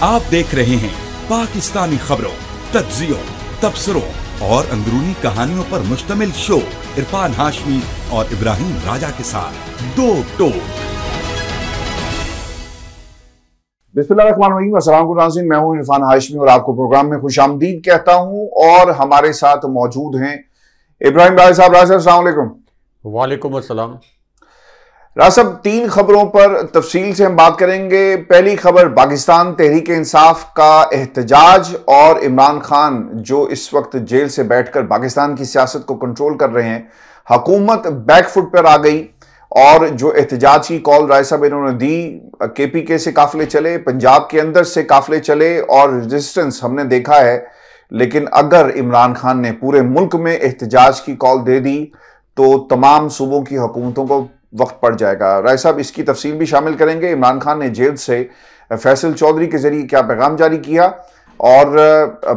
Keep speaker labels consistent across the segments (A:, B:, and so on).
A: आप देख रहे हैं पाकिस्तानी खबरों, तज्जियों, तबसरों और अंदरूनी कहानियों पर मुश्तमिल शो इरफान हाशमी और इब्राहिम राजा के साथ दो टोक।
B: बिस्मिल्लाहिर्रहमानिर्रहीम, अस्सलाम वालेकुम नाज़रीन, मैं हूं इरफान हाशमी और आपको प्रोग्राम में खुशामदीद कहता हूं। और हमारे साथ मौजूद हैं इब्राहिम राजा साहब। राजा साहब अस्सलाम वालेकुम।
C: वालेकुम अस्सलाम।
B: राजा साहब, तीन खबरों पर तफसील से हम बात करेंगे। पहली खबर पाकिस्तान तहरीक इंसाफ का एहतजाज और इमरान खान जो इस वक्त जेल से बैठकर पाकिस्तान की सियासत को कंट्रोल कर रहे हैं। हुकूमत बैकफुट पर आ गई और जो एहतजाज की कॉल राय साहब इन्होंने दी, केपीके से काफिले चले, पंजाब के अंदर से काफिले चले और रेजिस्टेंस हमने देखा है। लेकिन अगर इमरान खान ने पूरे मुल्क में एहतजाज की कॉल दे दी तो तमाम सूबों की हुकूमतों को वक्त पड़ जाएगा। राय साहब, इसकी तफसील भी शामिल करेंगे। इमरान खान ने जेल से फैसल चौधरी के जरिए क्या पैगाम जारी किया और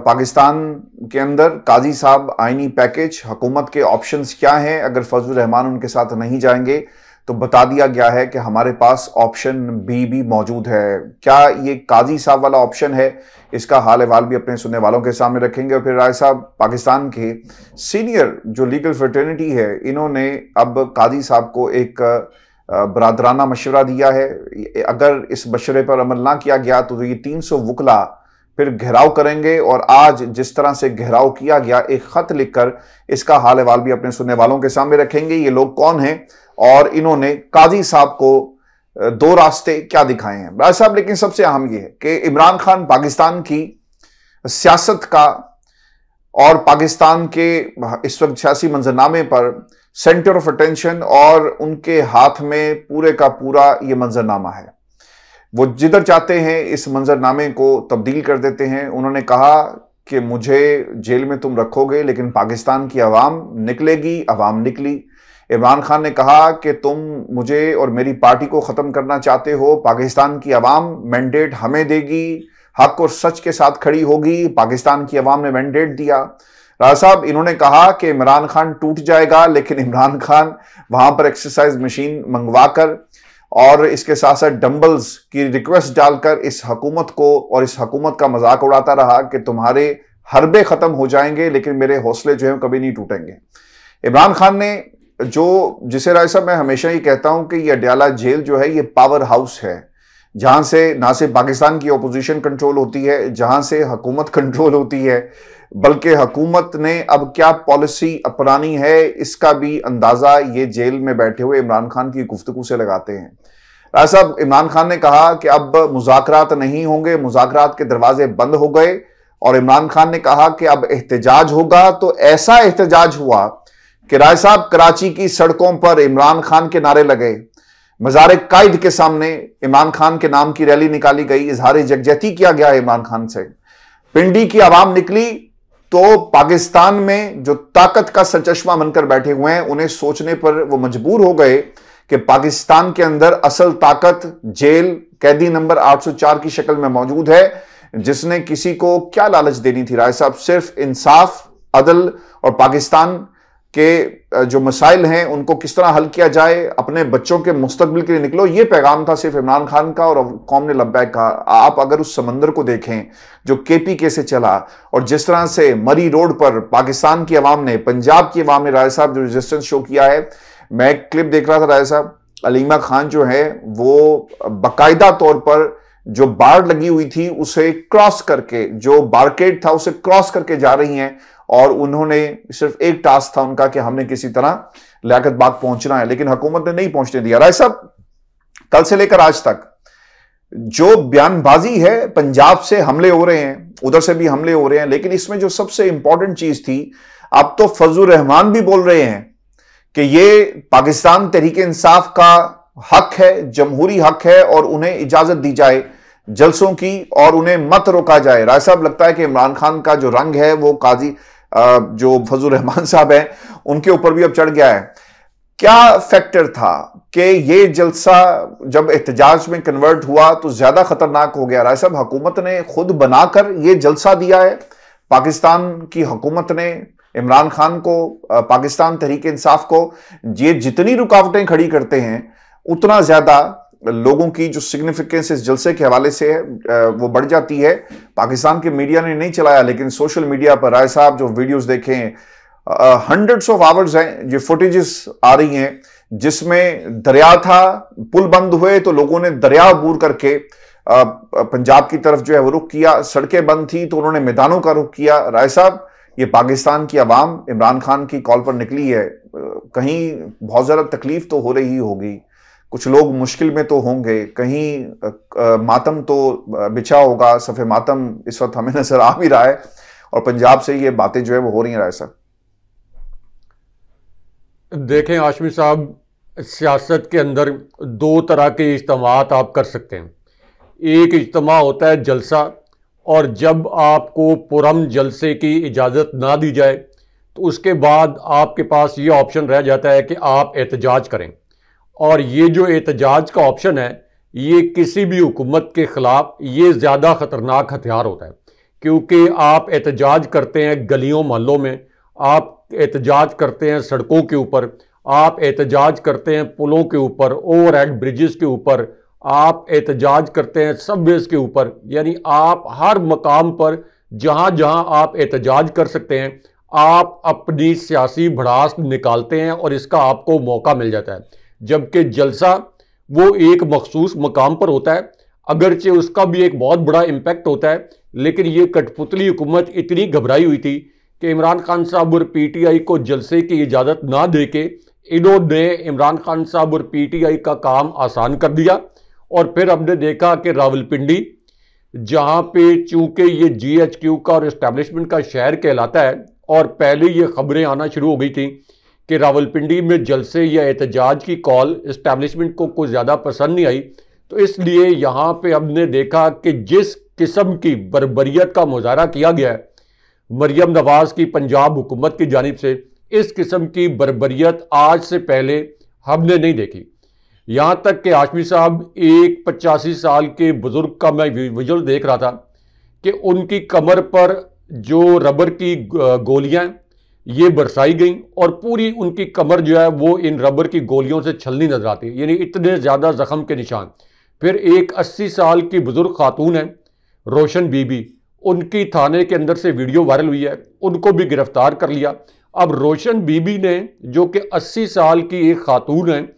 B: पाकिस्तान के अंदर काजी साहब आईनी पैकेज, हुकूमत के ऑप्शंस क्या हैं अगर फजलुर रहमान उनके साथ नहीं जाएंगे। तो बता दिया गया है कि हमारे पास ऑप्शन बी भी मौजूद है। क्या ये काजी साहब वाला ऑप्शन है, इसका हाल अहवाल भी अपने सुनने वालों के सामने रखेंगे। और फिर राय साहब, पाकिस्तान के सीनियर जो लीगल फ्रेटर्निटी है, इन्होंने अब काजी साहब को एक बरादराना मशवरा दिया है। अगर इस मशवरे पर अमल ना किया गया तो ये 300 वकला फिर घेराव करेंगे। और आज जिस तरह से घेराव किया गया, एक खत लिखकर, इसका हाल अहवाल भी अपने सुनने वालों के सामने रखेंगे। ये लोग कौन हैं और इन्होंने काजी साहब को दो रास्ते क्या दिखाए हैं। राज साहब, लेकिन सबसे अहम यह है कि इमरान खान पाकिस्तान की सियासत का और पाकिस्तान के इस वक्त सियासी मंजरनामे पर सेंटर ऑफ अटेंशन और उनके हाथ में पूरे का पूरा ये मंजरनामा है। वो जिधर चाहते हैं इस मंजरनामे को तब्दील कर देते हैं। उन्होंने कहा कि मुझे जेल में तुम रखोगे लेकिन पाकिस्तान की आवाम निकलेगी। आवाम निकली। इमरान खान ने कहा कि तुम मुझे और मेरी पार्टी को ख़त्म करना चाहते हो, पाकिस्तान की आवाम मैंडेट हमें देगी, हक और सच के साथ खड़ी होगी। पाकिस्तान की आवाम ने मैंडेट दिया। राजा साहब, इन्होंने कहा कि इमरान खान टूट जाएगा, लेकिन इमरान खान वहां पर एक्सरसाइज मशीन मंगवाकर और इसके साथ साथ डंबल्स की रिक्वेस्ट डालकर इस हुकूमत को और इस हुकूमत का मजाक उड़ाता रहा कि तुम्हारे हरबे खत्म हो जाएंगे लेकिन मेरे हौसले जो है कभी नहीं टूटेंगे। इमरान खान ने जिसे राय साहब मैं हमेशा ही कहता हूं कि ये अडयाला जेल जो है ये पावर हाउस है, जहां से ना सिर्फ पाकिस्तान की ओपोजिशन कंट्रोल होती है, जहां से हुकूमत कंट्रोल होती है, बल्कि हुकूमत ने अब क्या पॉलिसी अपनानी है इसका भी अंदाजा ये जेल में बैठे हुए इमरान खान की गुफ्तगू से लगाते हैं। राय साहब, इमरान खान ने कहा कि अब मुज़ाकरात नहीं होंगे, मुज़ाकरात के दरवाजे बंद हो गए। और इमरान खान ने कहा कि अब एहतजाज होगा। तो ऐसा एहतजाज हुआ कि राय साहब, कराची की सड़कों पर इमरान खान के नारे लगे, मज़ार कायद के सामने इमरान खान के नाम की रैली निकाली गई, इजहार यकजहती किया गया इमरान खान से। पिंडी की आवाम निकली तो पाकिस्तान में जो ताकत का सरचश्मा बनकर बैठे हुए हैं उन्हें सोचने पर वो मजबूर हो गए कि पाकिस्तान के अंदर असल ताकत जेल कैदी नंबर 804 की शक्ल में मौजूद है, जिसने किसी को क्या लालच देनी थी राय साहब, सिर्फ इंसाफ, अदल और पाकिस्तान के जो मसाइल हैं उनको किस तरह हल किया जाए, अपने बच्चों के मुस्तकबिल के लिए निकलो। ये पैगाम था सिर्फ इमरान खान का और कौम ने लब्बैक कहा। आप अगर उस समंदर को देखें जो केपीके से चला और जिस तरह से मरी रोड पर पाकिस्तान की आवाम ने, पंजाब की आवाम ने राय साहब जो रेजिस्टेंस शो किया है। मैं एक क्लिप देख रहा था राय साहब, अलीमा खान जो है वो बाकायदा तौर पर जो बाड़ लगी हुई थी उसे क्रॉस करके, जो बारकेड था उसे क्रॉस करके जा रही हैं और उन्होंने सिर्फ एक टास्क था उनका कि हमने किसी तरह लियाकत बाग पहुंचना है, लेकिन हुकूमत ने नहीं पहुंचने दिया। राय साहब, कल से लेकर आज तक जो बयानबाजी है, पंजाब से हमले हो रहे हैं, उधर से भी हमले हो रहे हैं, लेकिन इसमें जो सबसे इंपॉर्टेंट चीज थी, अब तो फजलुर रहमान भी बोल रहे हैं कि ये पाकिस्तान तहरीक इंसाफ का हक है, जमहूरी हक है और उन्हें इजाजत दी जाए जलसों की और उन्हें मत रोका जाए। राय साहब, लगता है कि इमरान खान का जो रंग है वो काजी जो फजलुर रहमान साहब हैं उनके ऊपर भी अब चढ़ गया है। क्या फैक्टर था कि ये जलसा जब एहतजाज में कन्वर्ट हुआ तो ज्यादा खतरनाक हो गया? राय साहब, हुकूमत ने खुद बनाकर ये जलसा दिया है। पाकिस्तान की हुकूमत ने इमरान खान को, पाकिस्तान तहरीक इंसाफ को, ये जितनी रुकावटें खड़ी करते हैं उतना ज्यादा लोगों की जो सिग्निफिकेंस इस जलसे के हवाले से है वो बढ़ जाती है। पाकिस्तान के मीडिया ने नहीं चलाया, लेकिन सोशल मीडिया पर राय साहब जो वीडियोस देखें, हंड्रेड्स ऑफ आवर्स हैं, ये फुटेजेस आ रही हैं जिसमें दरिया था, पुल बंद हुए तो लोगों ने दरिया अबूर करके पंजाब की तरफ जो है वो रुख किया, सड़कें बंद थी तो उन्होंने मैदानों का रुख किया। राय साहब, ये पाकिस्तान की आवाम इमरान खान की कॉल पर निकली है, कहीं बहुत ज़्यादा तकलीफ तो हो रही होगी, कुछ लोग मुश्किल में तो होंगे, कहीं मातम तो बिछा होगा, सफ़े मातम इस वक्त हमें नजर आ भी रहा है, और पंजाब से ये बातें जो है वो हो रही हैं। राय साहब
C: देखें हाशमी साहब, सियासत के अंदर दो तरह के इज्तिमात आप कर सकते हैं। एक इज्तिमा होता है जलसा, और जब आपको पुरम जलसे की इजाज़त ना दी जाए तो उसके बाद आपके पास ये ऑप्शन रह जाता है कि आप एहतजाज करें। और ये जो एहतजाज का ऑप्शन है, ये किसी भी हुकूमत के ख़िलाफ़ ये ज़्यादा ख़तरनाक हथियार होता है, क्योंकि आप एहतजाज करते हैं गलियों मोहल्लों में, आप एहतजाज करते हैं सड़कों के ऊपर, आप एहतजाज करते हैं पुलों के ऊपर, ओवरहेड ब्रिजेस के ऊपर, आप एहतजाज करते हैं सबवेज के ऊपर। यानी आप हर मकाम पर जहां जहां आप एहतजाज कर सकते हैं, आप अपनी सियासी भड़ास निकालते हैं और इसका आपको मौका मिल जाता है। जबकि जलसा वो एक मखसूस मकाम पर होता है, अगरचे उसका भी एक बहुत बड़ा इम्पैक्ट होता है, लेकिन ये कठपुतली हुकूमत इतनी घबराई हुई थी कि इमरान खान साहब और पीटीआई को जलसे की इजाज़त ना दे के इन्होंने इमरान खान साहब और पीटीआई का काम आसान कर दिया। और फिर हमने देखा कि रावलपिंडी, जहां पे चूंकि ये जीएचक्यू का और इस्टेब्लिशमेंट का शहर कहलाता है, और पहले ये खबरें आना शुरू हो गई थी कि रावलपिंडी में जलसे या एहतजाज की कॉल इस्टेब्लिशमेंट को कुछ ज़्यादा पसंद नहीं आई, तो इसलिए यहाँ पे हमने देखा कि जिस किस्म की बर्बरियत का मुजाहरा किया गया है मरियम नवाज की पंजाब हुकूमत की जानिब से, इस किस्म की बर्बरियत आज से पहले हमने नहीं देखी। यहाँ तक कि हाशमी साहब, एक 85 साल के बुजुर्ग का मैं विजुअल देख रहा था कि उनकी कमर पर जो रबर की गोलियां ये बरसाई गई, और पूरी उनकी कमर जो है वो इन रबर की गोलियों से छलनी नजर आती है, यानी इतने ज़्यादा जख्म के निशान। फिर एक 80 साल की बुजुर्ग खातून है रोशन बीबी, उनकी थाने के अंदर से वीडियो वायरल हुई है, उनको भी गिरफ्तार कर लिया। अब रोशन बीबी ने, जो कि 80 साल की एक खातून है,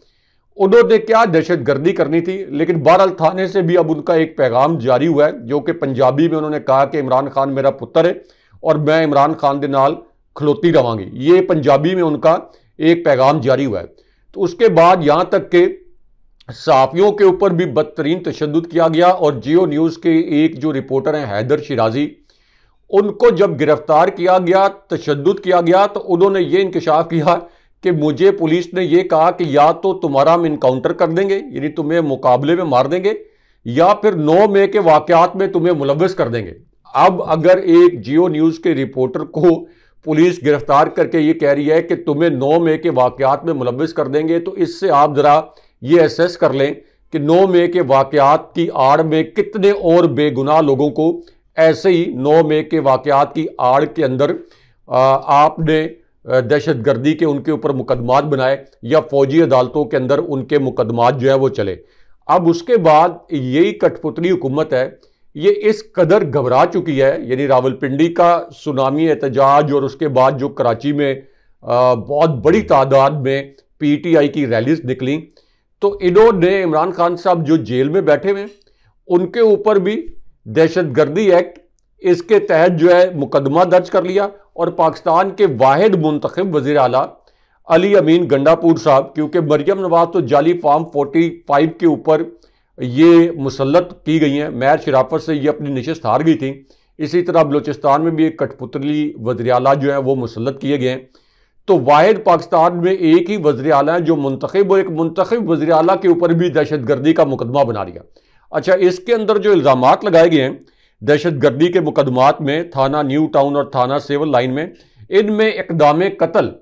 C: उन्होंने क्या दहशतगर्दी करनी थी, लेकिन बहरहाल थाने से भी अब उनका एक पैगाम जारी हुआ है, जो कि पंजाबी में उन्होंने कहा कि इमरान खान मेरा पुत्र है और मैं इमरान खान के नाल खलोती रवांगी। ये पंजाबी में उनका एक पैगाम जारी हुआ है। तो उसके बाद यहाँ तक के सहाफ़ियों के ऊपर भी बदतरीन तशद्दुद किया गया, और जियो न्यूज़ के एक जो रिपोर्टर हैं हैदर शिराजी, उनको जब गिरफ्तार किया गया, तशद्दुद किया गया, तो उन्होंने ये इंकशाफ किया कि मुझे पुलिस ने यह कहा कि या तो तुम्हारा हम इनकाउंटर कर देंगे, यानी तुम्हें मुकाबले में मार देंगे, या फिर 9 मई के वाकयात में तुम्हें मुलव्वस कर देंगे। अब अगर एक जियो न्यूज़ के रिपोर्टर को पुलिस गिरफ्तार करके ये कह रही है कि तुम्हें 9 मई के वाकयात में मुलव्वस कर देंगे, तो इससे आप ज़रा ये एसेस कर लें कि 9 मई के वाकयात की आड़ में कितने और बेगुनाह लोगों को ऐसे ही 9 मई के वाकयात की आड़ के अंदर आपने दहशतगर्दी के उनके ऊपर मुकदमात बनाए, या फौजी अदालतों के अंदर उनके मुकदमात जो है वो चले। अब उसके बाद यही कठपुतली हुकूमत है, ये इस कदर घबरा चुकी है, यानी रावलपिंडी का सुनामी एहतजाज और उसके बाद जो कराची में बहुत बड़ी तादाद में पीटीआई की रैलीज निकली, तो इन्होंने इमरान खान साहब जो जेल में बैठे हुए उनके ऊपर भी दहशतगर्दी एक्ट इसके तहत जो है मुकदमा दर्ज कर लिया, और पाकिस्तान के वाहिद मुंतखब वज़ीर आला अली अमीन गंडापुर साहब, क्योंकि मरियम नवाज तो जाली फार्म 45 के ऊपर ये मुसल्लत की गई हैं, महर शराफत से ये अपनी नशिस्त हार गई थी, इसी तरह बलूचिस्तान में भी एक कठपुतली वज़ीर आला जो है वो मुसल्लत किए गए हैं। तो वाहिद पाकिस्तान में एक ही वज़ीर आला है जो मुंतखब, और एक मुंतखब वज़ीर आला के ऊपर भी दहशतगर्दी का मुकदमा बना दिया। अच्छा, इसके अंदर जो इल्ज़ामात लगाए गए हैं दहशतगर्दी के मुकदमात में, थाना न्यू टाउन और थाना सिविल लाइन में, इनमें इक़दाम कत्ल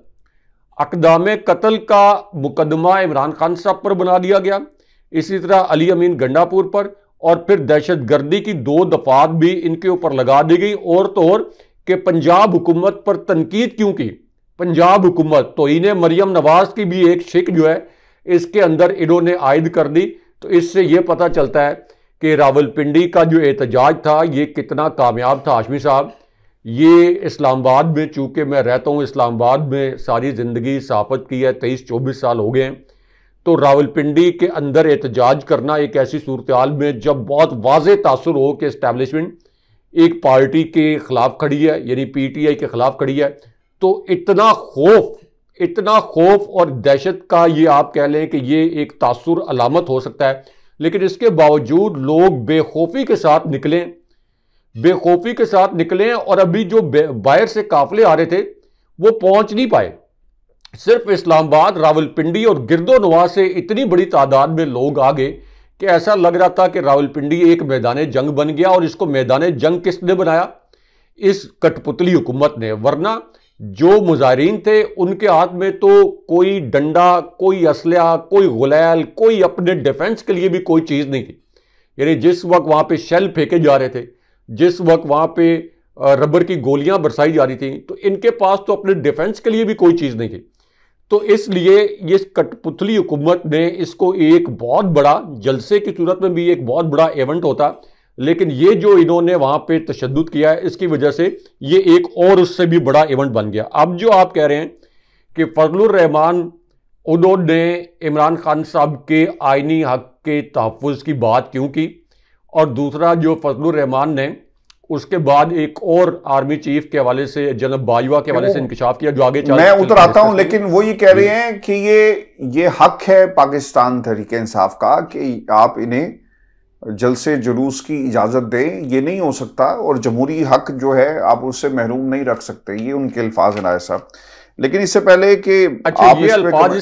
C: का मुकदमा इमरान खान साहब पर बना दिया गया, इसी तरह अली अमीन गंडापुर पर, और फिर दहशतगर्दी की 2 दफात भी इनके ऊपर लगा दी गई। और तो और कि पंजाब हुकूमत पर तनकीद क्यों की, पंजाब हुकूमत तो इन्हें मरियम नवाज की भी एक शिक जो है इसके अंदर इन्होंने आयद कर दी, तो इससे ये पता चलता है कि रावलपिंडी का जो एहतजाज था ये कितना कामयाब था। हाशमी साहब, ये इस्लामाबाद में, चूँकि मैं रहता हूँ इस्लामाबाद में, सारी ज़िंदगी सहाफ़त की है, 23-24 साल हो गए हैं, तो रावलपिंडी के अंदर एहतजाज करना एक ऐसी सूरत हाल में जब बहुत वाज़ेह तासुर हो कि इस्टेब्लिशमेंट एक पार्टी के ख़िलाफ़ खड़ी है, यानी PTI के ख़िलाफ़ खड़ी है, तो इतना खौफ और दहशत का ये आप कह लें कि ये एक तासुर अलामत हो सकता है। लेकिन इसके बावजूद लोग बेखौफी के साथ निकलें और अभी जो बाहर से काफिले आ रहे थे वो पहुंच नहीं पाए। सिर्फ इस्लामाबाद, रावलपिंडी और गिरदोनवा से इतनी बड़ी तादाद में लोग आ गए कि ऐसा लग रहा था कि रावलपिंडी एक मैदान जंग बन गया। और इसको मैदान जंग किसने बनाया? इस कठपुतली हुकूमत ने। वरना जो मुजाहिरीन थे उनके हाथ में तो कोई डंडा, कोई असलहा, कोई गुलैल, कोई अपने डिफेंस के लिए भी कोई चीज़ नहीं थी। यानी जिस वक्त वहाँ पे शेल फेंके जा रहे थे, जिस वक्त वहाँ पे रबर की गोलियां बरसाई जा रही थी, तो इनके पास तो अपने डिफेंस के लिए भी कोई चीज़ नहीं थी। तो इसलिए ये कठपुतली हुकूमत ने इसको एक बहुत बड़ा, जलसे की सूरत में भी एक बहुत बड़ा इवेंट होता, लेकिन ये जो इन्होंने वहाँ पे तशद्दुद किया है इसकी वजह से ये एक और उससे भी बड़ा इवेंट बन गया। अब जो आप कह रहे हैं कि फजलुर रहमान, उन्होंने इमरान खान साहब के आइनी हक के तहफ़्फ़ुज़ की बात क्यों की, और दूसरा जो फजलुर रहमान ने उसके बाद एक और आर्मी चीफ के हवाले से, जनरल बाजवा के हवाले से इंकशाफ किया, जो आगे
B: मैं उधर आता हूं, लेकिन वो ये कह रहे हैं कि ये हक है पाकिस्तान तहरीके इंसाफ का कि आप इन्हें जलसे जुलूस की इजाजत दें, ये नहीं हो सकता, और जमहूरी हक जो है आप उससे महरूम नहीं रख सकते। ये उनके अल्फाज हैं राय साहब। लेकिन इससे पहले कि
C: अच्छा, ये अल्फाज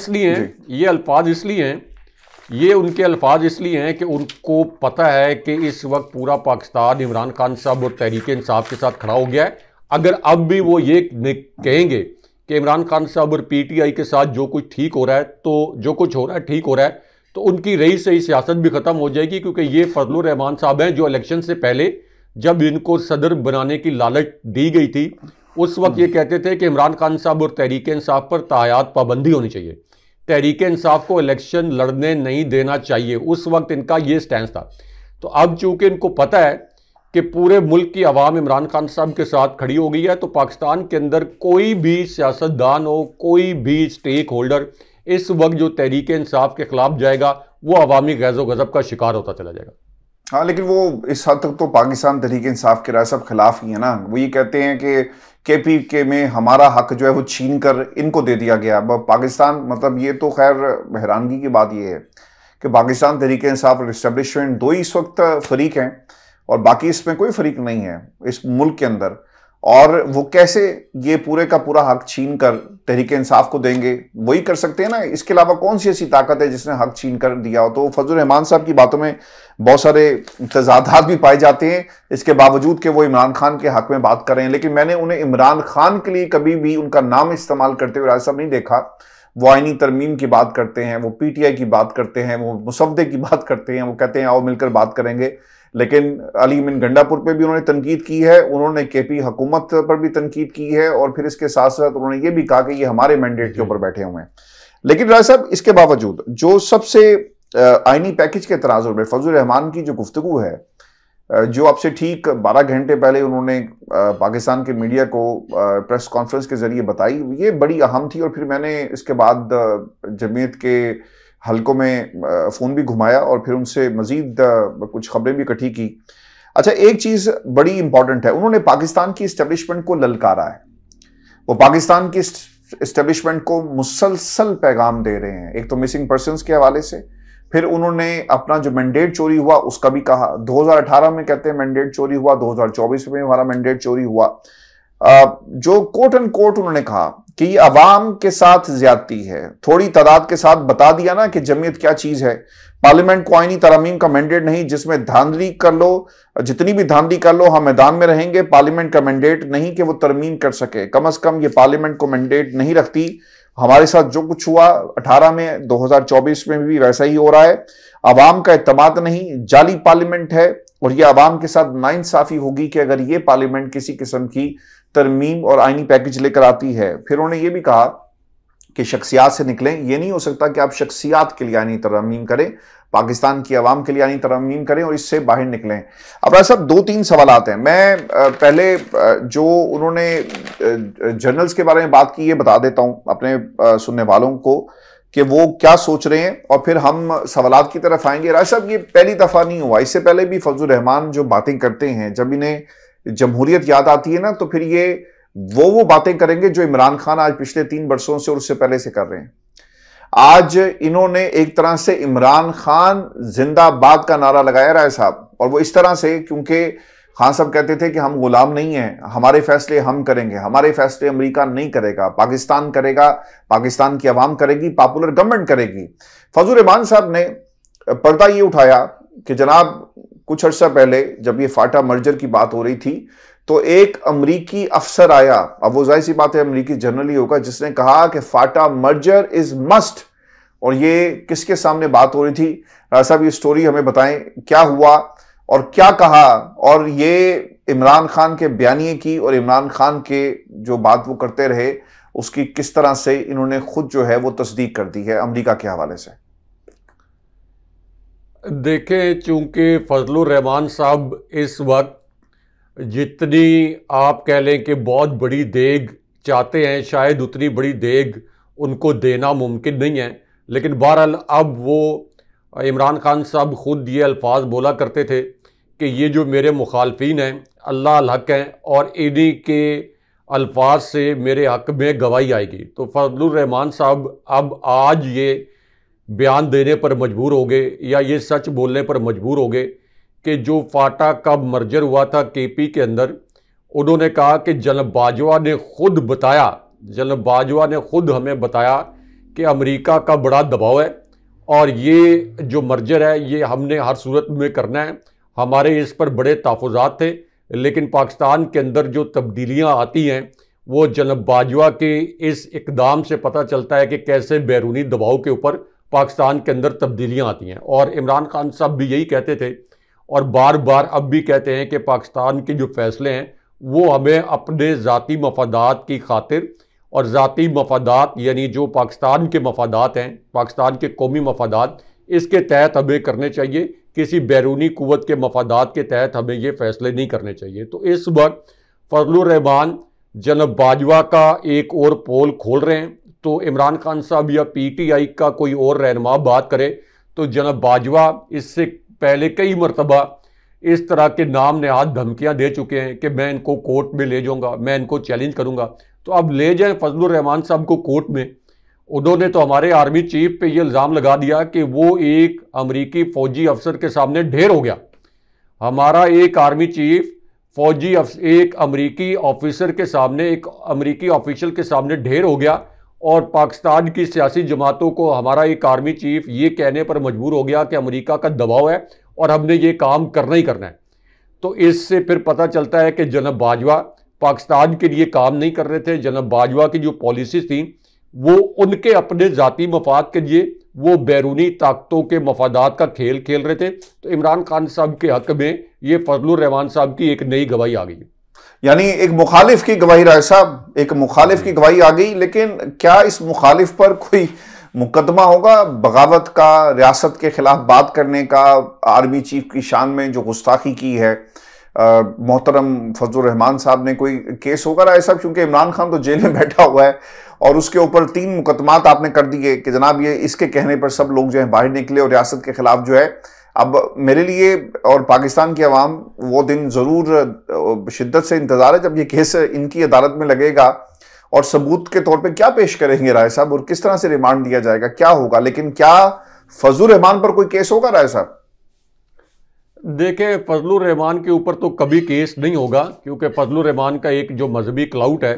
C: इसलिए हैं कि उनको पता है कि इस वक्त पूरा पाकिस्तान इमरान खान साहब और तहरीक इंसाफ के साथ खड़ा हो गया है। अगर अब भी वो ये कहेंगे कि इमरान खान साहब और PTI के साथ जो कुछ ठीक हो रहा है, तो जो कुछ हो रहा है ठीक हो रहा है, तो उनकी रही सही सियासत भी ख़त्म हो जाएगी। क्योंकि ये फजलुर रहमान साहब हैं जो इलेक्शन से पहले, जब इनको सदर बनाने की लालच दी गई थी, उस वक्त ये कहते थे कि इमरान खान साहब और तहरीक इंसाफ पर तायात पाबंदी होनी चाहिए, तहरीक इंसाफ को इलेक्शन लड़ने नहीं देना चाहिए। उस वक्त इनका ये स्टैंड था। तो अब चूंकि इनको पता है कि पूरे मुल्क की आवाम इमरान खान साहब के साथ खड़ी हो गई है, तो पाकिस्तान के अंदर कोई भी सियासतदान हो, कोई भी स्टेक होल्डर इस वक्त जो तहरीक इंसाफ के खिलाफ जाएगा वो अवामी गैज़ो गज़ब का शिकार होता चला जाएगा।
B: हाँ, लेकिन वो इस हद तक तो पाकिस्तान तहरीक इंसाफ के राय सब खिलाफ ही है ना। वो ये कहते हैं कि KPK में हमारा हक जो है वो छीन कर इनको दे दिया गया। अब पाकिस्तान, मतलब ये तो खैर हैरानगी की बात ये है कि पाकिस्तान तहरीक इंसाफ और इस्टेब्लिशमेंट दो ही इस वक्त फरीक हैं और बाकी इसमें कोई फरीक नहीं है इस मुल्क के अंदर। और वो कैसे ये पूरे का पूरा हक छीन कर तहरीक इंसाफ को देंगे? वही कर सकते हैं ना। इसके अलावा कौन सी ऐसी ताकत है जिसने हक छीन कर दिया हो? तो फजलुर रहमान साहब की बातों में बहुत सारे तजादात भी पाए जाते हैं, इसके बावजूद कि वो इमरान खान के हक में बात कर रहे हैं। लेकिन मैंने उन्हें इमरान खान के लिए कभी भी उनका नाम इस्तेमाल करते हुए राज साहब नहीं देखा। वो आईनी तरमीम की बात करते हैं, वो PTI की बात करते हैं, वो मुसव्वदे की बात करते हैं, वो कहते हैं आओ मिलकर बात करेंगे। लेकिन अली मिन गंडापुर पे भी उन्होंने तनकीद की है, उन्होंने KP हुकूमत पर भी तनकीद की है, और फिर इसके साथ साथ उन्होंने ये भी कहा कि ये हमारे मैंडेट के ऊपर बैठे हुए हैं। लेकिन राय साहब, इसके बावजूद जो सबसे आईनी पैकेज के तनाजुर में फजलुर रहमान की जो गुफ्तगू है, जो आपसे ठीक 12 घंटे पहले उन्होंने पाकिस्तान के मीडिया को प्रेस कॉन्फ्रेंस के जरिए बताई, ये बड़ी अहम थी। और फिर मैंने इसके बाद जमीयत के हलकों में फ़ोन भी घुमाया और फिर उनसे मज़ीद कुछ खबरें भी इकट्ठी की। अच्छा, एक चीज़ बड़ी इंपॉर्टेंट है, उन्होंने पाकिस्तान की इस्टेब्लिशमेंट को ललकारा है। वो पाकिस्तान की इस्टेब्लिशमेंट को मुसलसल पैगाम दे रहे हैं। एक तो मिसिंग पर्सनस के हवाले से, फिर उन्होंने अपना जो मैंडेट चोरी हुआ उसका भी कहा। 2018 में कहते हैं मैंडेट चोरी हुआ, 2024 में हमारा मैंडेट चोरी हुआ। जो कोट एंड कोट उन्होंने कहा कि ये अवाम के साथ ज्यादती है। थोड़ी तादाद के साथ बता दिया ना कि जमीयत क्या चीज है। पार्लियामेंट को आईनी तरमीम का मैंडेट नहीं, जिसमें धांधली कर लो, जितनी भी धांधली कर लो, हम मैदान में रहेंगे। पार्लियामेंट का मैंडेट नहीं कि वो तरमीम कर सके, कम अज कम ये पार्लियामेंट को मैंडेट नहीं रखती। हमारे साथ जो कुछ हुआ 18 में, 2024 में भी वैसा ही हो रहा है। अवाम का एतमाद नहीं, जाली पार्लियामेंट है, और ये अवाम के साथ नाइंसाफी होगी कि अगर ये पार्लियामेंट किसी किस्म की तरमीम और आईनी पैकेज लेकर आती है। फिर उन्होंने ये भी कहा कि शख्सियात से निकलें, ये नहीं हो सकता कि आप शख्सियात के लिए आईनी तरमीम करें। पाकिस्तान की आवाम के लिए आनी तरमीम करें और इससे बाहर निकलें। अब राजा साहब 2-3 सवालात हैं। मैं पहले जो उन्होंने जर्नल्स के बारे में बात की ये बता देता हूं अपने सुनने वालों को कि वो क्या सोच रहे हैं और फिर हम सवालात की तरफ आएंगे। राजा साहब ये पहली दफा नहीं हुआ, इससे पहले भी फजलुर रहमान जो बातें करते हैं, जब इन्हें जमहूरियत याद आती है ना, तो फिर ये वो बातें करेंगे जो इमरान खान आज पिछले 3 वर्षों से और उससे पहले से कर रहे हैं। आज इन्होंने एक तरह से इमरान खान जिंदाबाद का नारा लगाया राय साहब, और वो इस तरह से, क्योंकि खान साहब कहते थे कि हम गुलाम नहीं हैं, हमारे फैसले हम करेंगे, हमारे फैसले अमेरिका नहीं करेगा, पाकिस्तान करेगा, पाकिस्तान की आवाम करेगी, पॉपुलर गवर्नमेंट करेगी। फजलुर रहमान साहब ने पर्दा ये उठाया कि जनाब कुछ अर्सा पहले जब ये फाटा मर्जर की बात हो रही थी तो एक अमरीकी अफसर आया, अब वो जाहिर सी बात है अमरीकी जनरल ही होगा, जिसने कहा कि फाटा मर्जर इज मस्ट। और ये किसके सामने बात हो रही थी? राजा साहब ये स्टोरी हमें बताएं, क्या हुआ और क्या कहा, और ये इमरान खान के बयानिए की और इमरान खान के जो बात वो करते रहे उसकी किस तरह से इन्होंने खुद जो है वो तस्दीक कर दी है अमेरिका के हवाले से।
C: देखें, चूंकि फजलुर रहमान साहब इस वक्त जितनी आप कह लें कि बहुत बड़ी देग चाहते हैं, शायद उतनी बड़ी देग उनको देना मुमकिन नहीं है, लेकिन बहरहाल अब वो इमरान खान साहब खुद ये अल्फाज बोला करते थे कि ये जो मेरे मुखालफीन हैं अल्लाह अल हक हैं और इन्हीं के अल्फाज से मेरे हक में गवाही आएगी। तो फजलुर रहमान साहब अब आज ये बयान देने पर मजबूर हो गए या ये सच बोलने पर मजबूर हो गए कि जो फाटा का मर्जर हुआ था केपी के अंदर, उन्होंने कहा कि जनरल बाजवा ने खुद बताया, जनरल बाजवा ने खुद हमें बताया कि अमेरिका का बड़ा दबाव है और ये जो मर्जर है ये हमने हर सूरत में करना है। हमारे इस पर बड़े तहफ़्फ़ुज़ात थे, लेकिन पाकिस्तान के अंदर जो तब्दीलियाँ आती हैं वो जनरल बाजवा के इस इक़दाम से पता चलता है कि कैसे बैरूनी दबाव के ऊपर पाकिस्तान के अंदर तब्दीलियाँ आती हैं। और इमरान खान साहब भी यही कहते थे और बार बार अब भी कहते हैं कि पाकिस्तान के जो फैसले हैं वो हमें अपने ज़ाती मफादात की खातिर, और ज़ाती मफादात यानी जो पाकिस्तान के मफादात हैं, पाकिस्तान के कौमी मफादात, इसके तहत हमें करने चाहिए, किसी बैरूनी कुव्वत के मफादात के तहत हमें ये फैसले नहीं करने चाहिए। तो इस वक्त फजलुर रहमान जनरल बाजवा का एक और पोल खोल रहे हैं, तो इमरान खान साहब या PTI का कोई और रहनुमा बात करे तो जनरल बाजवा इससे पहले कई मरतबा इस तरह के नाम नहाद धमकियां दे चुके हैं कि मैं इनको कोर्ट में ले जाऊंगा, मैं इनको चैलेंज करूंगा। तो अब ले जाएं फजलुर रहमान साहब को कोर्ट में। उन्होंने तो हमारे आर्मी चीफ पे ये इल्ज़ाम लगा दिया कि वो एक अमरीकी फ़ौजी अफसर के सामने ढेर हो गया। हमारा एक आर्मी चीफ फ़ौजी एक अमरीकी ऑफिसर के सामने, एक अमरीकी ऑफिशियल के सामने ढेर हो गया और पाकिस्तान की सियासी जमातों को हमारा एक आर्मी चीफ ये कहने पर मजबूर हो गया कि अमेरिका का दबाव है और हमने ये काम करना ही करना है। तो इससे फिर पता चलता है कि जनरल बाजवा पाकिस्तान के लिए काम नहीं कर रहे थे। जनरल बाजवा की जो पॉलिसीज थी वो उनके अपने ज़ाती मफाद के लिए, वो बैरूनी ताकतों के मफादात का खेल खेल रहे थे। तो इमरान खान साहब के हक में ये फजलुर रहमान साहब की एक नई गवाही आ गई,
B: यानी एक मुखालिफ की गवाही। राय साहब एक मुखालिफ की गवाही आ गई, लेकिन क्या इस मुखालिफ पर कोई मुकदमा होगा बगावत का, रियासत के खिलाफ बात करने का, आर्मी चीफ की शान में जो गुस्ताखी की है मोहतरम फजलुर रहमान साहब ने, कोई केस होगा राय साहब? क्योंकि इमरान खान तो जेल में बैठा हुआ है और उसके ऊपर 3 मुकदमात आपने कर दिए कि जनाब ये इसके कहने पर सब लोग जो है बाहर निकले और रियासत के खिलाफ जो है। अब मेरे लिए और पाकिस्तान की आवाम वो दिन ज़रूर शिद्दत से इंतज़ार है जब ये केस इनकी अदालत में लगेगा और सबूत के तौर पे क्या पेश करेंगे राय साहब और किस तरह से रिमांड दिया जाएगा, क्या होगा। लेकिन क्या फजलुर रहमान पर कोई केस होगा राय साहब?
C: देखें, फजलुर रहमान के ऊपर तो कभी केस नहीं होगा, क्योंकि फजलुर रहमान का एक जो मजहबी क्लाउट है,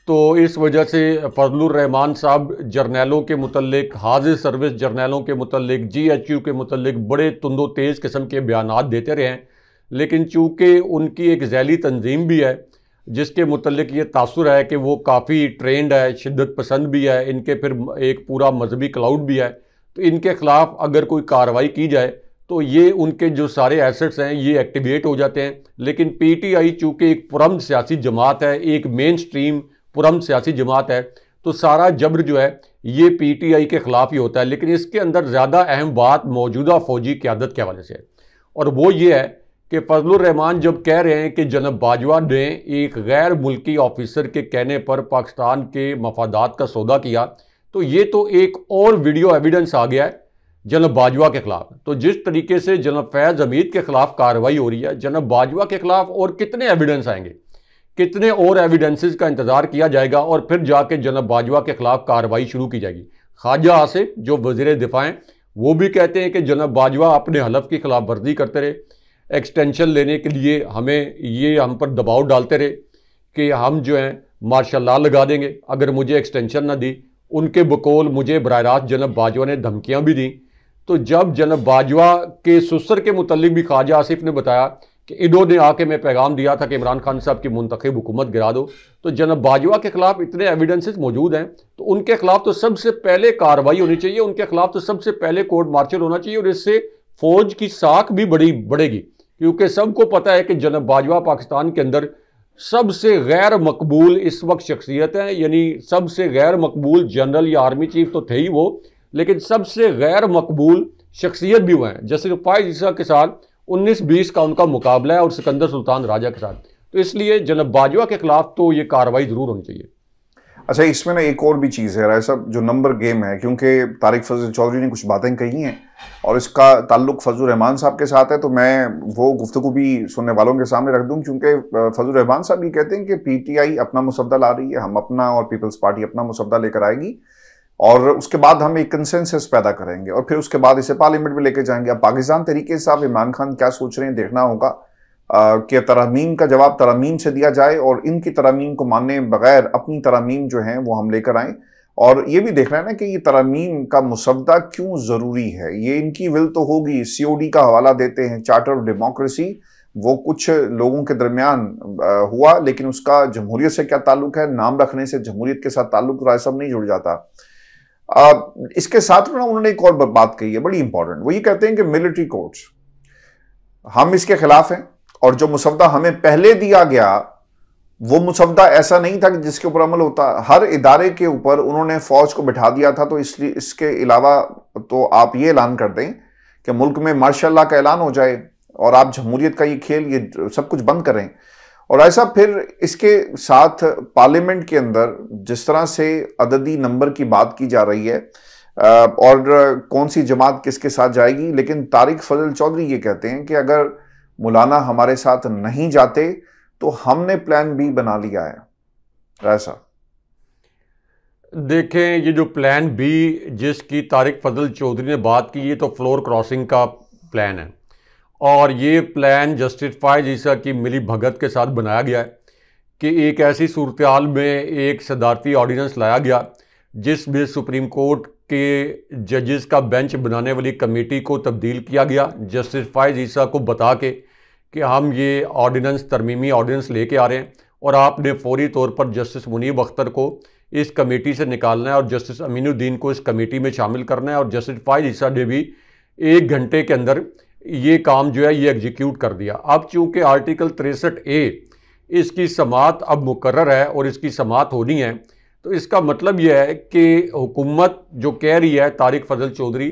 C: तो इस वजह से फजलुर रहमान साहब जर्नैलों के मुतल्लिक, हाजिर सर्विस जर्नैलों के मुतल्लिक, GHQ के मुतल्लिक बड़े तुंदो तेज़ किस्म के बयानात देते रहे हैं। लेकिन चूँकि उनकी एक झैली तंजीम भी है जिसके मुतल्लिक ये तासुर है कि वो काफ़ी ट्रेंड है, शिद्दत पसंद भी है, इनके फिर एक पूरा मजहबी क्लाउड भी है, तो इनके ख़िलाफ़ अगर कोई कार्रवाई की जाए तो ये उनके जो सारे एसेट्स हैं ये एक्टिवेट हो जाते हैं। लेकिन PTI चूँकि एक पुरअमन सियासी जमात है, एक मेन स्ट्रीम पुरअमन सियासी जमात है, तो सारा जबर जो है ये पीटीआई के खिलाफ ही होता है। लेकिन इसके अंदर ज़्यादा अहम बात मौजूदा फौजी क़यादत के हवाले से है, और वो ये है कि फजलुर रहमान जब कह रहे हैं कि जनाब बाजवा ने एक गैर मुल्की ऑफिसर के कहने पर पाकिस्तान के मफादात का सौदा किया, तो ये तो एक और वीडियो एविडेंस आ गया है जनाब बाजवा के खिलाफ। तो जिस तरीके से जनाब फैज़ हमीद के खिलाफ कार्रवाई हो रही है, जनाब बाजवा के खिलाफ और कितने एविडेंस आएंगे, कितने और एविडेंसेस का इंतजार किया जाएगा, और फिर जाके जनाब बाजवा के खिलाफ कार्रवाई शुरू की जाएगी। ख्वाजा आसिफ जो वज़ीर दिफा हैं वो भी कहते हैं कि जनाब बाजवा अपने हलफ की खिलाफ वर्जी करते रहे, एक्सटेंशन लेने के लिए हम पर दबाव डालते रहे कि हम जो हैं मार्शल लॉ लगा देंगे अगर मुझे एक्सटेंशन ना दी। उनके बकौल मुझे बराह रास्त जनाब बाजवा ने धमकियां भी दी। तो जब जनाब बाजवा के ससुर के मुतल्लिक भी ख्वाजा आसिफ ने बताया कि इन्होंने आके मैं पैगाम दिया था कि इमरान खान साहब की मुंतखब हुकूमत गिरा दो, तो जनाब बाजवा के खिलाफ इतने एविडेंसेस मौजूद हैं, तो उनके खिलाफ तो सबसे पहले कार्रवाई होनी चाहिए, उनके खिलाफ तो सबसे पहले कोर्ट मार्शल होना चाहिए, और इससे फौज की साख भी बढ़ेगी। क्योंकि सबको पता है कि जनाब बाजवा पाकिस्तान के अंदर सबसे गैर मकबूल इस वक्त शख्सियत है, यानी सबसे गैर मकबूल जनरल या आर्मी चीफ तो थे ही वो, लेकिन सबसे गैर मकबूल शख्सियत भी हुए हैं। जैसे फायज ईसा के साथ 19-20 का उनका मुकाबला है और सिकंदर सुल्तान राजा के साथ, तो इसलिए जनाब बाजवा के खिलाफ तो ये कार्रवाई जरूर होनी चाहिए।
B: अच्छा, इसमें ना एक और भी चीज़ है राय साहब, जो नंबर गेम है, क्योंकि तारिक फजल चौधरी ने कुछ बातें कही हैं और इसका ताल्लुक फजलुर रहमान साहब के साथ है, तो मैं वो गुफ्तगू भी सुनने वालों के सामने रख दूं, क्योंकि फजलुर रहमान साहब ये कहते हैं कि पीटीआई अपना मुसद्दा ला रही है, हम अपना, और पीपल्स पार्टी अपना मुसद्दा लेकर आएगी, और उसके बाद हम एक कंसेंसस पैदा करेंगे और फिर उसके बाद इसे पार्लियामेंट में लेके जाएंगे। अब पाकिस्तान तरीके साहब इमरान खान क्या सोच रहे हैं देखना होगा कि तरमीम का जवाब तरमीम से दिया जाए और इनकी तरमीम को मानने बगैर अपनी तरमीम जो है वो हम लेकर आएँ। और ये भी देखना है ना कि ये तरमीम का मुसद्दा क्यों ज़रूरी है। ये इनकी विल तो होगी, सीओडी का हवाला देते हैं, चार्टर ऑफ डेमोक्रेसी, वो कुछ लोगों के दरमियान हुआ, लेकिन उसका जमहूरियत से क्या ताल्लुक है, नाम रखने से जमहूरियत के साथ ताल्लुक राय साहब नहीं जुड़ जाता। इसके साथ में उन्होंने एक और बात कही है बड़ी इंपॉर्टेंट, वो ये कहते हैं कि मिलिट्री कोर्ट्स, हम इसके खिलाफ हैं, और जो मुसद्दा हमें पहले दिया गया वो मुसद्दा ऐसा नहीं था कि जिसके ऊपर अमल होता, हर इदारे के ऊपर उन्होंने फौज को बिठा दिया था। तो इसलिए इसके अलावा तो आप ये ऐलान कर दें कि मुल्क में मार्शल लॉ का ऐलान हो जाए और आप जमहूरियत का ये खेल, ये सब कुछ बंद करें। और ऐसा फिर इसके साथ पार्लियामेंट के अंदर जिस तरह से अददी नंबर की बात की जा रही है और कौन सी जमात किसके साथ जाएगी, लेकिन तारिक फजल चौधरी ये कहते हैं कि अगर मौलाना हमारे साथ नहीं जाते तो हमने प्लान बी बना लिया है। ऐसा
C: देखें, ये जो प्लान बी जिसकी तारिक फजल चौधरी ने बात की, ये तो फ्लोर क्रॉसिंग का प्लान है, और ये प्लान जस्टिस फायज ईसा की मिली भगत के साथ बनाया गया है कि एक ऐसी सूरत हाल में एक सदारती ऑर्डिनेंस लाया गया जिसमें सुप्रीम कोर्ट के जजेस का बेंच बनाने वाली कमेटी को तब्दील किया गया, जस्टिस फायज ईसा को बता के कि हम ये ऑर्डिनेंस, तरमीमी ऑर्डिनेंस लेके आ रहे हैं, और आपने फौरी तौर पर जस्टिस मुनीब अख्तर को इस कमेटी से निकालना है और जस्टिस अमीनुद्दीन को इस कमेटी में शामिल करना है। और जस्टिस फायज ईसा ने भी 1 घंटे के अंदर ये काम जो है ये एग्जीक्यूट कर दिया। अब चूँकि आर्टिकल 63A इसकी समाअत अब मुकर्रर है और इसकी समाअत होनी है, तो इसका मतलब यह है कि हुकूमत जो कह रही है तारिक फजल चौधरी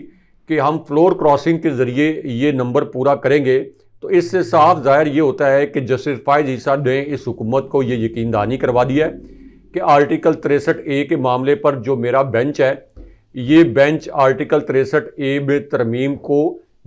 C: कि हम फ्लोर क्रॉसिंग के ज़रिए ये नंबर पूरा करेंगे, तो इससे साफ ज़ाहिर ये होता है कि जस्टिस फायज ईसा ने इस हुकूमत को ये यकीन दहानी करवा दिया है कि आर्टिकल 63A के मामले पर जो मेरा बेंच है, ये बेंच आर्टिकल 63A में तरमीम को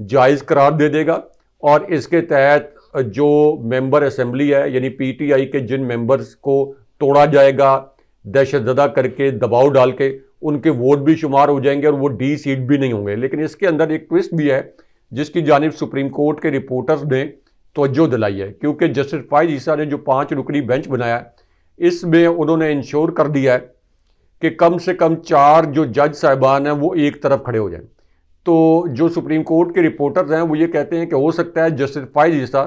C: जायज़ करार दे देगा, और इसके तहत जो मेंबर असम्बली है, यानी पीटीआई के जिन मेंबर्स को तोड़ा जाएगा दहशतज़दा करके, दबाव डाल के, उनके वोट भी शुमार हो जाएंगे और वो डी सीट भी नहीं होंगे। लेकिन इसके अंदर एक ट्विस्ट भी है जिसकी जानिब सुप्रीम कोर्ट के रिपोर्टर्स ने तवज्जो दिलाई है, क्योंकि जस्टिस फायज ईसा ने जो 5 रुकनी बेंच बनाया, इसमें उन्होंने इंश्योर कर दिया है कि कम से कम 4 जो जज साहिबान हैं वो एक तरफ खड़े हो जाएं। तो जो सुप्रीम कोर्ट के रिपोर्टर्स हैं वो ये कहते हैं कि हो सकता है जस्टिस फायज ईसा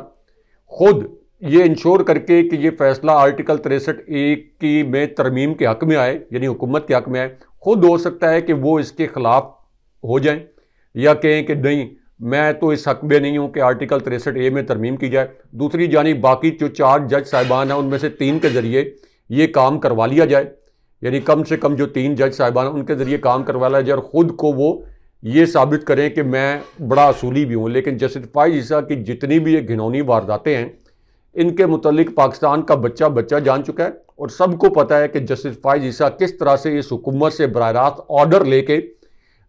C: खुद ये इंश्योर करके कि ये फैसला आर्टिकल 63A की में तरमीम के हक़ में आए, यानी हुकूमत के हक़ में आए, खुद हो सकता है कि वो इसके ख़िलाफ़ हो जाएं या कहें कि नहीं, मैं तो इस हक़ में नहीं हूँ कि आर्टिकल 63A में तरमीम की जाए। दूसरी जानिब बाकी जो 4 जज साहिबान हैं उनमें से 3 के ज़रिए ये काम करवा लिया जाए, यानी कम से कम जो 3 जज साहिबान उनके ज़रिए काम करवाया जाए और ख़ुद को वो ये साबित करें कि मैं बड़ा असूली भी हूँ। लेकिन जस्टिस फाइज ईसा की जितनी भी ये घिनौनी वारदातें हैं, इनके मुतालिक पाकिस्तान का बच्चा बच्चा जान चुका है और सबको पता है कि जस्टिस फाइज ईसा किस तरह से इस हुकूमत से बराह रास्त ऑर्डर लेके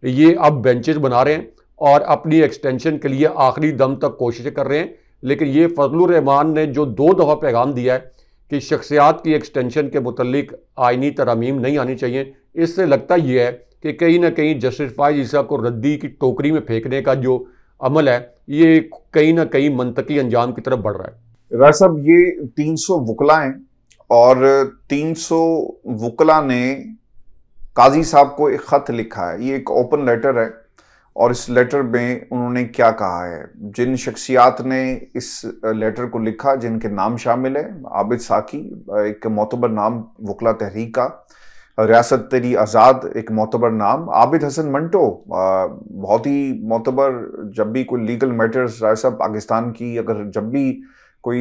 C: ये अब बेंचेस बना रहे हैं और अपनी एक्सटेंशन के लिए आखिरी दम तक कोशिशें कर रहे हैं। लेकिन ये फजलुर रहमान ने जो 2 दफ़ा पैगाम दिया है कि शख्सियात की एक्सटेंशन के मुतालिक आइनी तरमीम नहीं आनी चाहिए, इससे लगता ये है कि कहीं ना कहीं जस्टिस फाइज ईसा को रद्दी की टोकरी में फेंकने का जो अमल है ये कहीं ना कहीं मंतकी अंजाम की तरफ बढ़ रहा है।
B: राज साहब, ये 300 वकला हैं और 300 वकला ने काजी साहब को एक ख़त लिखा है। ये एक ओपन लेटर है और इस लेटर में उन्होंने क्या कहा है, जिन शख्सियात ने इस लेटर को लिखा, जिनके नाम शामिल है आबिद साकी, एक मोतबर नाम वकला तहरीक का, रियासत तेरी आज़ाद एक मोतबर नाम, आबिद हसन मंटो बहुत ही मोतबर, जब भी कोई लीगल मैटर्स राय साहब पाकिस्तान की अगर जब भी कोई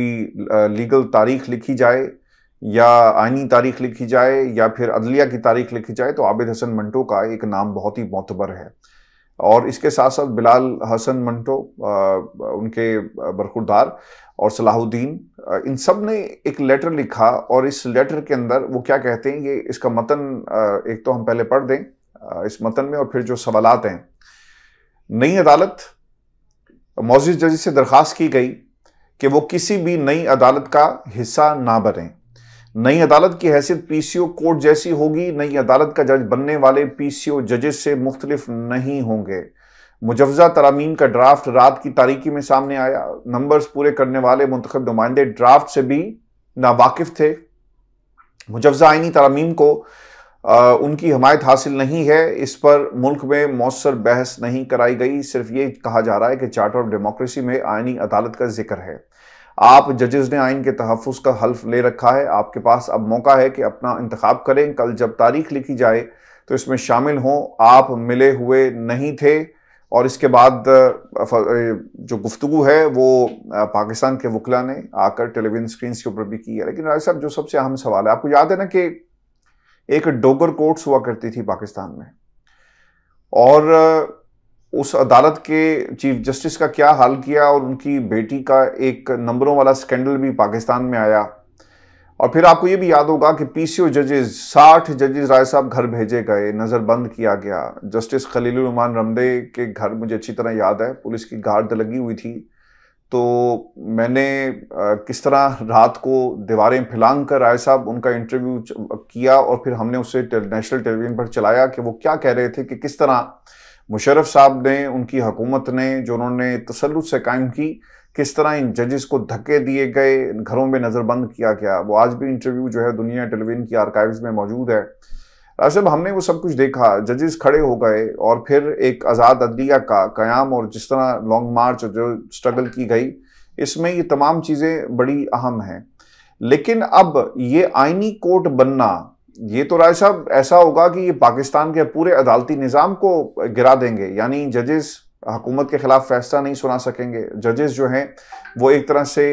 B: लीगल तारीख लिखी जाए या आइनी तारीख लिखी जाए या फिर अदलिया की तारीख लिखी जाए तो आबिद हसन मंटो का एक नाम बहुत ही मोतबर है। और इसके साथ साथ बिलाल हसन मंटो, उनके बरखुरदार, और सलाहुद्दीन, इन सब ने एक लेटर लिखा और इस लेटर के अंदर वो क्या कहते हैं, ये इसका मतन एक तो हम पहले पढ़ दें इस मतन में और फिर जो सवालात हैं। नई अदालत मौजूद जज से दरख्वास्त की गई कि वो किसी भी नई अदालत का हिस्सा ना बने। नई अदालत की हैसियत पीसीओ कोर्ट जैसी होगी। नई अदालत का जज बनने वाले पीसीओ जजेस से मुख्तलिफ नहीं होंगे। मुजवजा तरामीम का ड्राफ्ट रात की तारीकी में सामने आया। नंबर्स पूरे करने वाले मुंतखब नुमाइंदे ड्राफ्ट से भी नावाकिफ थे। मुजवजा आइनी तरामीम को उनकी हमायत हासिल नहीं है। इस पर मुल्क में मौसर बहस नहीं कराई गई। सिर्फ ये कहा जा रहा है कि चार्टर ऑफ डेमोक्रेसी में आइनी अदालत का जिक्र है। आप जजेस ने आइन के तहफ़्फ़ुज़ का हल्फ ले रखा है। आपके पास अब मौका है कि अपना इंतखाब करें। कल जब तारीख लिखी जाए तो इसमें शामिल हों। आप मिले हुए नहीं थे। और इसके बाद जो गुफ्तगू है वो पाकिस्तान के वकला ने आकर टेलीविजन स्क्रीन के ऊपर भी की है। लेकिन राज साहब, जो सबसे अहम सवाल है, आपको याद है ना कि एक डोगर कोर्ट्स हुआ करती थी पाकिस्तान में, और उस अदालत के चीफ जस्टिस का क्या हाल किया, और उनकी बेटी का एक नंबरों वाला स्कैंडल भी पाकिस्तान में आया। और फिर आपको ये भी याद होगा कि पीसीओ जजेस 60 जजेस राय साहब घर भेजे गए, नज़रबंद किया गया। जस्टिस खलीलुर रहमान रमदे के घर मुझे अच्छी तरह याद है, पुलिस की गार्ड लगी हुई थी। तो मैंने किस तरह रात को दीवारें फैलांग कर राय साहब उनका इंटरव्यू किया और फिर हमने उसे नेशनल टेलीविजन पर चलाया कि वो क्या कह रहे थे कि किस तरह मुशर्रफ साहब ने, उनकी हुकूमत ने, जो उन्होंने तसल्लुत से कायम की, किस तरह इन जजेस को धक्के दिए गए, घरों में नज़रबंद किया गया। वो आज भी इंटरव्यू जो है दुनिया टेलीविजन की आर्काइव्स में मौजूद है। राशिद, हमने वो सब कुछ देखा, जजेस खड़े हो गए और फिर एक आज़ाद अदलिया का क़याम और जिस तरह लॉन्ग मार्च जो स्ट्रगल की गई, इसमें ये तमाम चीज़ें बड़ी अहम हैं। लेकिन अब ये आइनी कोर्ट बनना, ये तो राय साहब ऐसा होगा कि ये पाकिस्तान के पूरे अदालती निज़ाम को गिरा देंगे। यानी जजेस हुकूमत के खिलाफ फैसला नहीं सुना सकेंगे। जजेस जो हैं वो एक तरह से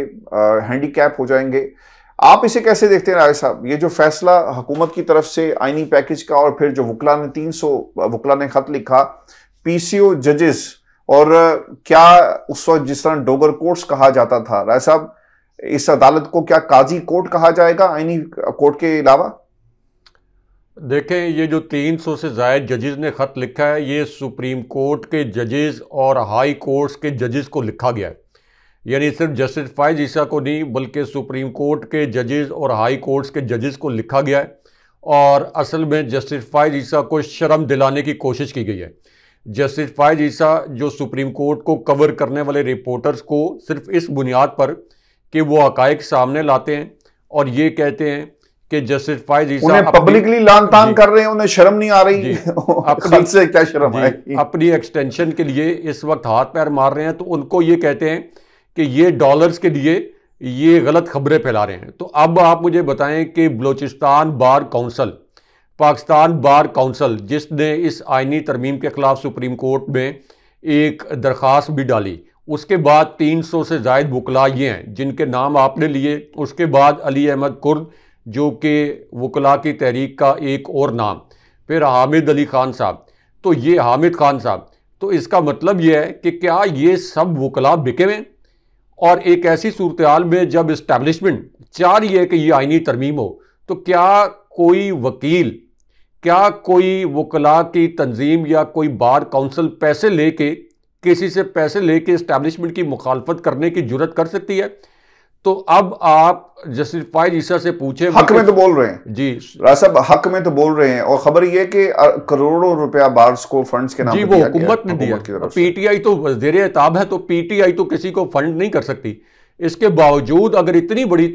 B: हैंडीकैप हो जाएंगे। आप इसे कैसे देखते हैं राय साहब, ये जो फैसला हुकूमत की तरफ से आइनी पैकेज का, और फिर जो वकला ने 300 वकला ने खत लिखा पीसीओ जजेस, और क्या उस वक्त जिस तरह डोगर कोर्ट्स कहा जाता था, राय साहब इस अदालत को क्या काजी कोर्ट कहा जाएगा आइनी कोर्ट के अलावा?
C: देखें, ये जो 300 से ज़ायद जजेस ने ख़त लिखा है, ये सुप्रीम कोर्ट के जजेस और हाई कोर्ट्स के जजेस को लिखा गया है। यानी सिर्फ जस्टिस फाइज ईसा को नहीं, बल्कि सुप्रीम कोर्ट के जजेस और हाई कोर्ट्स के जजेस को लिखा गया है। और असल में जस्टिस फाइज ईसा को शर्म दिलाने की कोशिश की गई है। जस्टिस फाइज ईसा जो सुप्रीम कोर्ट को कवर करने वाले रिपोर्टर्स को सिर्फ इस बुनियाद पर कि वो हक़ाइक़ सामने लाते हैं और ये कहते हैं कि जस्टिस फाइज ईसा
B: उन्हें पब्लिकली लान तान कर रहे हैं, उन्हें शर्म नहीं आ रही।
C: अपनी
B: से क्या शर्म आएगी?
C: अपनी एक्सटेंशन के लिए इस वक्त हाथ पैर मार रहे हैं, तो उनको ये कहते हैं कि ये डॉलर्स के लिए ये गलत खबरें फैला रहे हैं। तो अब आप मुझे बताएं कि Balochistan bar council, Pakistan bar council, जिसने इस आइनी तरमीम के खिलाफ सुप्रीम कोर्ट में एक दरख्वास्त भी डाली, उसके बाद 300 से ज़ायद वकला ये हैं जिनके नाम आपने लिए। उसके बाद अली अहमद कुर्द जो कि वकला की तहरीक का एक और नाम, फिर हामिद अली खान साहब, तो ये हामिद खान साहब, तो इसका मतलब ये है कि क्या ये सब वकला बिके हुए? और एक ऐसी सूरत हाल में जब इस्टेब्लिशमेंट चाह रही है कि ये आईनी तरमीम हो, तो क्या कोई वकील, क्या कोई वकला की तंजीम या कोई बार काउंसिल पैसे लेके, किसी से पैसे लेके इस्टेब्लिशमेंट की मुखालफत करने की जुर्रत कर सकती है? तो अब आप जस्टिस फायज ईसा से पूछे,
B: हक में तो बोल रहे हैं
C: जी
B: राज साहब, हक में तो बोल रहे हैं, और खबर ये कि करोड़ों रुपया बार्स को फंड्स के नाम
C: जी,
B: पे
C: वो हुकूमत ने दिया। पीटीआई तो वज़ीर एताब है, तो पीटीआई तो किसी को फंड नहीं कर सकती। इसके बावजूद अगर इतनी बड़ी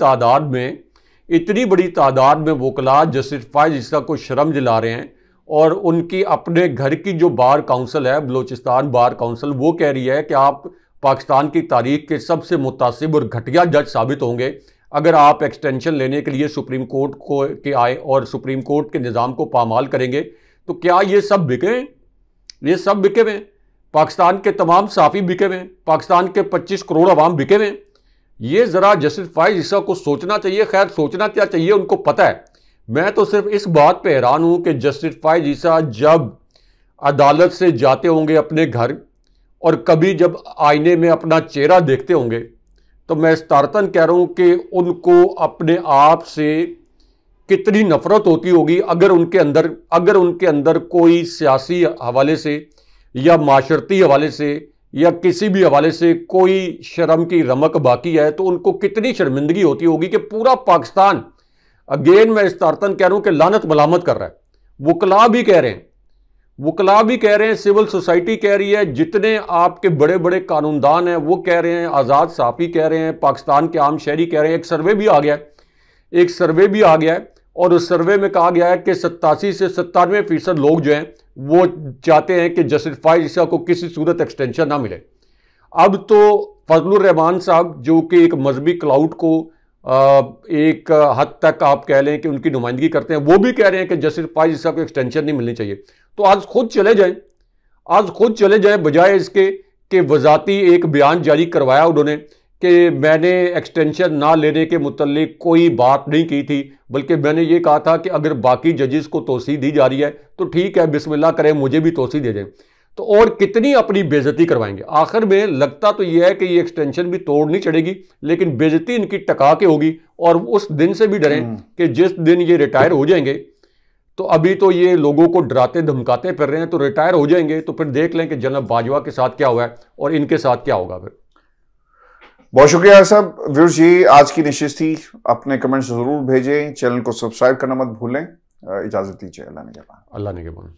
C: तादाद में वकला जस्टिस फायज ईसा को शर्म दिला रहे हैं, और उनकी अपने घर की जो बार काउंसिल है, बलोचिस्तान बार काउंसिल, वो कह रही है कि आप पाकिस्तान की तारीख के सबसे मुतासिब और घटिया जज साबित होंगे अगर आप एक्सटेंशन लेने के लिए सुप्रीम कोर्ट के आए और सुप्रीम कोर्ट के निज़ाम को पामाल करेंगे। तो क्या ये सब बिके? ये सब बिके हुए? पाकिस्तान के तमाम साफ़ी बिके हुए? पाकिस्तान के 25 करोड़ अवाम बिके हुए? ये ज़रा जस्टिस फायज ईसा को सोचना चाहिए। खैर, सोचना क्या चाहिए, उनको पता है। मैं तो सिर्फ इस बात पर हैरान हूँ कि जस्टिस फायज ईसा जब अदालत से जाते होंगे अपने घर, और कभी जब आईने में अपना चेहरा देखते होंगे, तो मैं इस्तारतन कह रहा हूँ कि उनको अपने आप से कितनी नफरत होती होगी अगर उनके अंदर कोई सियासी हवाले से या माशरती हवाले से या किसी भी हवाले से कोई शर्म की रमक बाकी है, तो उनको कितनी शर्मिंदगी होती होगी कि पूरा पाकिस्तान, अगेन मैं इस्तारतन कह रहा हूँ कि लानत मलामत कर रहा है। वकला भी कह रहे हैं, सिविल सोसाइटी कह रही है, जितने आपके बड़े बड़े कानूनदान हैं वो कह रहे हैं, आज़ाद साफ़ी कह रहे हैं, पाकिस्तान के आम शहरी कह रहे हैं। एक सर्वे भी आ गया है, और उस सर्वे में कहा गया है कि 87 से 97% लोग जो हैं वो चाहते हैं कि जस्टिस फायज ईसा को किसी सूरत एक्सटेंशन ना मिले। अब तो फजलुर रहमान साहब, जो कि एक मजहबी क्लाउड को एक हद तक आप कह लें कि उनकी नुमाइंदगी करते हैं, वो भी कह रहे हैं कि जस्टिस फायज ईसा को एक्सटेंशन नहीं मिलनी चाहिए। तो आज खुद चले जाएं बजाय इसके कि वजाती एक बयान जारी करवाया उन्होंने कि मैंने एक्सटेंशन ना लेने के मुतल्लिक कोई बात नहीं की थी, बल्कि मैंने ये कहा था कि अगर बाकी जजेस को तोसी दी जा रही है तो ठीक है, बिस्मिल्लाह करें, मुझे भी तोसी दे दें। तो और कितनी अपनी बेइज्जती करवाएंगे? आखिर में लगता तो यह है कि ये एक्सटेंशन भी तोड़ नहीं चढ़ेगी, लेकिन बेइज्जती इनकी टका के होगी। और उस दिन से भी डरें कि जिस दिन ये रिटायर हो जाएंगे, तो अभी तो ये लोगों को डराते धमकाते फिर रहे हैं, तो रिटायर हो जाएंगे तो फिर देख लें कि जनरल बाजवा के साथ क्या हुआ है और इनके साथ क्या होगा फिर।
B: बहुत शुक्रिया साहब। व्यूअर्स, जी आज की नशिस्त थी। अपने कमेंट्स जरूर भेजें, चैनल को सब्सक्राइब करना मत भूलें। इजाजत दीजिए। अल्लाह ने के बाद।